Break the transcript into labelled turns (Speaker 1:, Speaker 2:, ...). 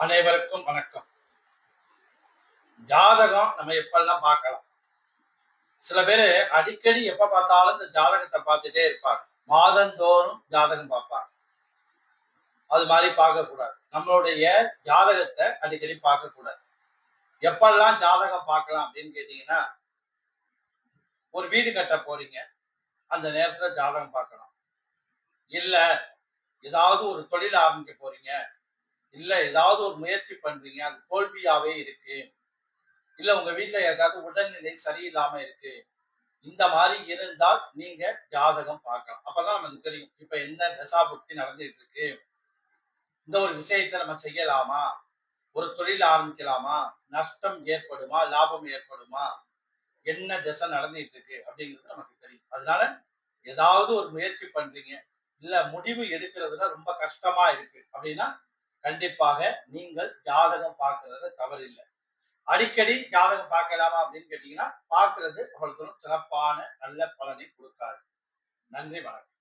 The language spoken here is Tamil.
Speaker 1: அனைவருக்கும் வணக்கம். ஜாதகம் நம்ம எப்பெல்லாம் பார்க்கலாம். சில பேரு அடிக்கடி எப்ப பார்த்தாலும் இந்த ஜாதகத்தை பார்த்துட்டே இருப்பாங்க. மாதந்தோறும் ஜாதகம் பார்ப்பாங்க. அது மாதிரி பார்க்கக்கூடாது. நம்மளுடைய ஜாதகத்தை அடிக்கடி பார்க்கக்கூடாது. எப்பெல்லாம் ஜாதகம் பார்க்கலாம் அப்படின்னு கேட்டீங்கன்னா, ஒரு வீடு கட்ட போறீங்க. அந்த நேரத்துல ஜாதகம் பார்க்கலாம். இல்ல ஏதாவது ஒரு தொழில் ஆரம்பிக்க போறீங்க. இல்ல ஏதாவது ஒரு முயற்சி பண்றீங்க. அது தோல்வியாவே இருக்கு. இல்ல உங்க வீட்ல யாருக்காவது உடல்நிலை சரியில்லாம இருக்கு. இந்த மாதிரி இருந்தால் நீங்க ஜாதகம் பார்க்கலாம். அப்பதான் நமக்கு தெரியும். இப்ப என்ன தசாபுக்தி நடந்துட்டு இருக்கு. இந்த ஒரு விஷயத்த நம்ம செய்யலாமா? ஒரு தொழில் ஆரம்பிக்கலாமா? நஷ்டம் ஏற்படுமா? லாபம் ஏற்படுமா? என்ன திசை நடந்துட்டு இருக்கு அப்படிங்கிறது நமக்கு தெரியும். அதனால ஏதாவது ஒரு முயற்சி பண்றீங்க. இல்ல முடிவு எடுக்கிறதுல ரொம்ப கஷ்டமா இருக்கு அப்படின்னா, கண்டிப்பாக நீங்கள் ஜாதகம் பார்க்கிறது தவறில்லை. அடிக்கடி ஜாதகம் பார்க்கலாமா அப்படின்னு கேட்டீங்கன்னா, பார்க்கிறது அவங்களுக்கு ஒரு சிறப்பான நல்ல பலனை கொடுக்காது. நன்றி, வணக்கம்.